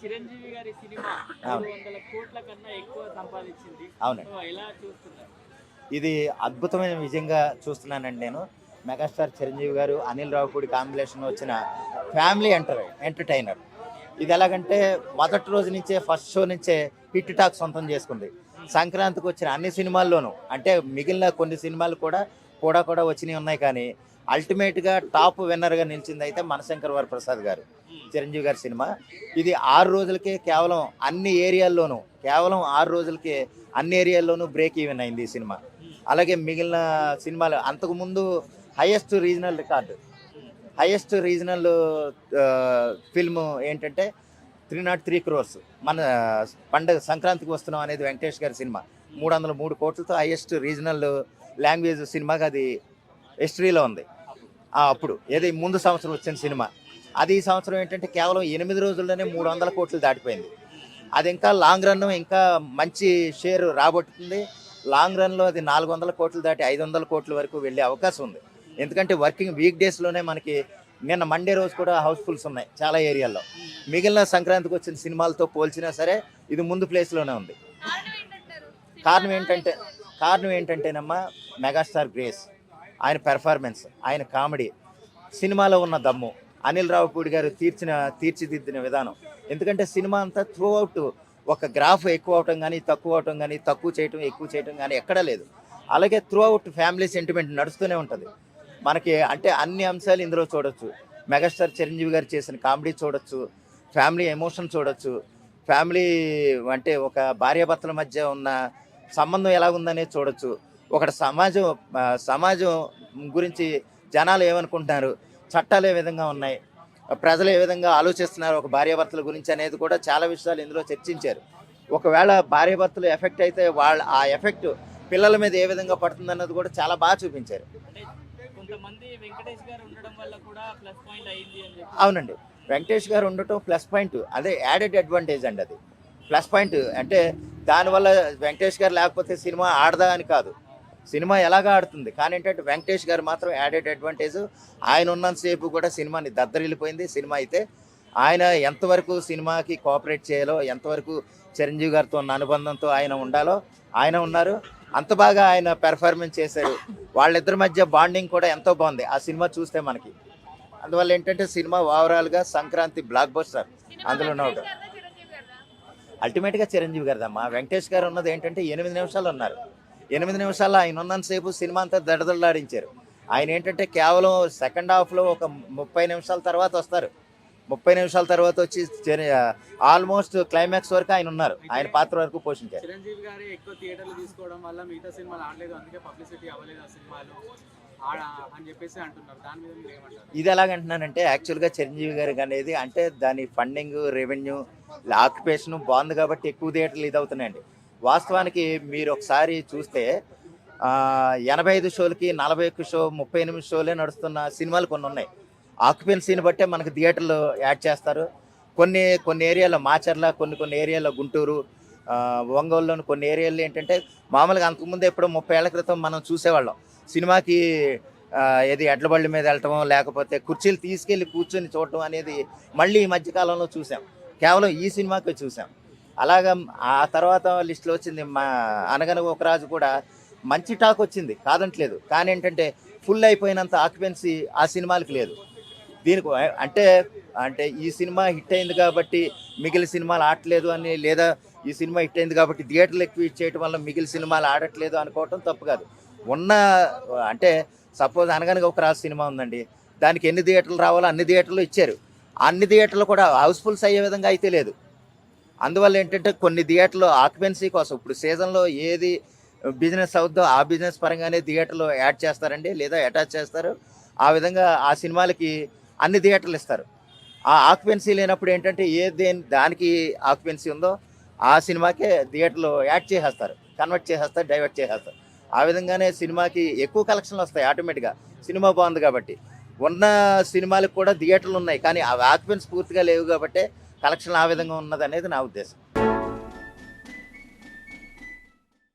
చిరంజీవి గారి సినిమా అవును 300 కోట్ల కన్నా ఎక్కువ సంపాదించింది. అవునండి. సో ఎలా చూస్తున్నారు? ఇది అద్భుతమైన విజయంగా చూస్తున్నానండి నేను. మెగాస్టార్ చిరంజీవి గారు, అనిల్ రావిపూడి కాంబినేషన్‌లో వచ్చిన ఫ్యామిలీ ఎంటర్‌టైనర్. ఇది ఎలాగంటే మొదటి రోజు నుంచే ఫస్ట్ షో నుంచే హిట్ టాక్ సొంతం చేసుకుంది. సంక్రాంతికి వచ్చిన అన్ని సినిమాల్లోనూ అంటే మిగిలిన కొన్ని సినిమాలు కూడా వచ్చినవి ఉన్నాయి కానీ అల్టిమేట్‌గా టాప్ విన్నర్‌గా నిలిచింది అయితే మనశంకర్ వరప్రసాద్ గారు చిరంజీవి గారి సినిమా. ఇది 6 రోజులకే కేవలం కేవలం 6 రోజులకే అన్ని ఏరియాల్లోనూ బ్రేక్ ఈవెన్ అయింది ఈ సినిమా. అలాగే మిగిలిన సినిమాలు అంతకుముందు highest regional record highest regional film ఏంటంటే 303 క్రోర్స్ మన పండగ సంక్రాంతికి వస్తున్నాం అనేది వెంకటేష్ గారి సినిమా 303 కోట్లతో హైయెస్ట్ రీజనల్ లాంగ్వేజ్ సినిమాగా అది హిస్టరీలో ఉంది. అప్పుడు ఏది ముందు సంవత్సరం వచ్చిన సినిమా అది ఈ సంవత్సరం ఏంటంటే కేవలం 8 రోజుల్లోనే 300 కోట్లు దాటిపోయింది. అది ఇంకా లాంగ్ రన్ ఇంకా మంచి షేర్ రాబోతుంది. లాంగ్ రన్లో అది 400 కోట్లు దాటి 500 కోట్ల వరకు వెళ్ళే అవకాశం ఉంది. ఎందుకంటే వర్కింగ్ వీక్ డేస్లోనే మనకి నిన్న మండే రోజు కూడా హౌస్ఫుల్స్ ఉన్నాయి చాలా ఏరియాల్లో. మిగిలిన సంక్రాంతికి వచ్చిన సినిమాలతో పోల్చినా సరే ఇది ముందు ప్లేస్లోనే ఉంది. కారణం ఏంటంటేనమ్మా మెగాస్టార్ గ్రేస్, ఆయన పెర్ఫార్మెన్స్, ఆయన కామెడీ, సినిమాలో ఉన్న దమ్ము, అనిల్ రావిపూడి గారు తీర్చిదిద్దిన విధానం. ఎందుకంటే సినిమా అంతా త్రూ అవుట్ ఒక గ్రాఫ్ ఎక్కువ అవటం కానీ తక్కువ అవటం కానీ తక్కువ చేయటం ఎక్కువ చేయటం కానీ ఎక్కడా లేదు. అలాగే త్రూ అవుట్ ఫ్యామిలీ సెంటిమెంట్ నడుస్తూనే ఉంటుంది మనకి. అంటే అన్ని అంశాలు ఇందులో చూడొచ్చు. మెగాస్టార్ చిరంజీవి గారు చేసిన కామెడీ చూడొచ్చు, ఫ్యామిలీ ఎమోషన్ చూడొచ్చు, ఫ్యామిలీ అంటే ఒక భార్యాభర్తల మధ్య ఉన్న సంబంధం ఎలా ఉందనేది చూడొచ్చు. ఒకటి సమాజం గురించి జనాలు ఏమనుకుంటున్నారు, చట్టాలు ఏ విధంగా ఉన్నాయి, ప్రజలు ఏ విధంగా ఆలోచిస్తున్నారు ఒక భార్యాభర్తల గురించి అనేది కూడా చాలా విషయాలు ఇందులో చర్చించారు. ఒకవేళ భార్యాభర్తలు ఎఫెక్ట్ అయితే ఆ ఎఫెక్ట్ పిల్లల మీద ఏ విధంగా పడుతుంది అన్నది కూడా చాలా బాగా చూపించారు. కొంతమంది వెంకటేష్ గారు ఉండడం వల్ల కూడా ప్లస్ పాయింట్ అయింది అని చెప్పి. అవునండి, వెంకటేష్ గారు ఉండటం ప్లస్ పాయింట్, అదే యాడెడ్ అడ్వాంటేజ్ అండి. అది ప్లస్ పాయింట్ అంటే దానివల్ల వెంకటేష్ గారు లేకపోతే సినిమా ఆడదా అని కాదు, సినిమా ఎలాగా ఆడుతుంది. కానీ ఏంటంటే వెంకటేష్ గారు మాత్రం యాడెడ్ అడ్వాంటేజ్. ఆయన ఉన్నంతసేపు కూడా సినిమాని దద్దరిల్లిపోయింది. సినిమా అయితే ఆయన ఎంతవరకు సినిమాకి కోఆపరేట్ చేయాలో, ఎంతవరకు చిరంజీవి గారితో ఉన్న అనుబంధంతో ఆయన ఉండాలో ఆయన ఉన్నారు. అంత బాగా ఆయన పెర్ఫార్మెన్స్ చేశారు. వాళ్ళిద్దరి మధ్య బాండింగ్ కూడా ఎంతో బాగుంది ఆ సినిమా చూస్తే మనకి. అందువల్ల ఏంటంటే సినిమా ఓవరాల్గా సంక్రాంతి బ్లాక్ బస్టర్. అందులో ఉన్నాడు అల్టిమేట్గా చిరంజీవి గారిదమ్మా. వెంకటేష్ గారు ఉన్నది ఏంటంటే 8 నిమిషాలు ఉన్నారు. 8 నిమిషాల్లో ఆయన ఉన్నంతసేపు సినిమా అంతా దడదల్లాడించారు. ఆయన ఏంటంటే కేవలం సెకండ్ హాఫ్లో ఒక 30 నిమిషాల తర్వాత వస్తారు. 30 నిమిషాల తర్వాత వచ్చి ఆల్మోస్ట్ క్లైమాక్స్ వరకు ఆయన ఉన్నారు, ఆయన పాత్ర వరకు పోషించారు. చిరంజీవి గారు ఎక్కువ థియేటర్లు తీసుకోవడం వల్ల మిగతా సినిమాలు ఆడలేదు, అందుకే పబ్లిసిటీ అవ్వలేదు ఆ సినిమాలు అని చెప్పేసి అంటున్నారు. దాని మీద మీరు ఏమంటారు? ఇది ఎలాగంటున్నానంటే యాక్చువల్గా చిరంజీవి గారికి అనేది అంటే దాని ఫండింగ్, రెవెన్యూ, ఆక్యుపేషన్ బాగుంది కాబట్టి ఎక్కువ థియేటర్లు ఇది అవుతున్నాయండి. వాస్తవానికి మీరు ఒకసారి చూస్తే 85 షోలకి 41 షో 38 షోలే నడుస్తున్న సినిమాలు కొన్ని ఉన్నాయి. ఆక్యుపెన్సీని బట్టే మనకు థియేటర్లు యాడ్ చేస్తారు. కొన్ని ఏరియాలో మాచర్ల, కొన్ని ఏరియాలో గుంటూరు, ఒంగోలులోని కొన్ని ఏరియాల్లో ఏంటంటే మామూలుగా అంతకుముందు ఎప్పుడో 30 ఏళ్ల క్రితం మనం చూసేవాళ్ళం సినిమాకి ఏది ఎడ్ల బళ్ళ మీద వెళ్ళటం, లేకపోతే కుర్చీలు తీసుకెళ్ళి కూర్చొని చూడటం అనేది మళ్ళీ ఈ మధ్యకాలంలో చూసాం. కేవలం ఈ సినిమాకే చూసాం. అలాగా ఆ తర్వాత లిస్టులో వచ్చింది మా అనగనగా ఒక రాజు కూడా మంచి టాక్ వచ్చింది, కాదంటలేదు. కానీ ఏంటంటే ఫుల్ అయిపోయినంత ఆక్యుపెన్సీ ఆ సినిమాలకు లేదు. దీనికి అంటే ఈ సినిమా హిట్ అయింది కాబట్టి మిగిలిన సినిమాలు ఆడట్లేదు అని, లేదా ఈ సినిమా హిట్ అయింది కాబట్టి థియేటర్లు ఎక్కువ చేయడం వల్ల మిగిలిన సినిమాలు ఆడట్లేదు అనుకోవటం తప్పు కాదు. అంటే సపోజ్ అనగనగా ఒక రాజు సినిమా ఉందండి, దానికి ఎన్ని థియేటర్లు రావాలో అన్ని థియేటర్లు ఇచ్చారు. అన్ని థియేటర్లు కూడా హౌస్ఫుల్స్ అయ్యే విధంగా అయితే లేదు. అందువల్ల ఏంటంటే కొన్ని థియేటర్లు ఆక్యుపెన్సీ కోసం ఇప్పుడు సీజన్లో ఏది బిజినెస్ అవుద్దో ఆ బిజినెస్ పరంగానే థియేటర్లు యాడ్ చేస్తారండి, లేదా అటాచ్ చేస్తారు. ఆ విధంగా ఆ సినిమాలకి అన్ని థియేటర్లు ఇస్తారు. ఆ ఆక్యుపెన్సీ లేనప్పుడు ఏంటంటే దానికి ఆక్యుపెన్సీ ఉందో ఆ సినిమాకే థియేటర్లు యాడ్ చేసేస్తారు, కన్వర్ట్ చేసేస్తారు, డైవర్ట్ చేసేస్తారు. ఆ విధంగానే సినిమాకి ఎక్కువ కలెక్షన్లు వస్తాయి ఆటోమేటిక్గా, సినిమా బాగుంది కాబట్టి. ఉన్న సినిమాలకు కూడా థియేటర్లు ఉన్నాయి కానీ అవి ఆక్యుపెన్సీ పూర్తిగా లేవు కాబట్టి కలెక్షన్లు ఆ విధంగా ఉన్నది అనేది నా ఉద్దేశం.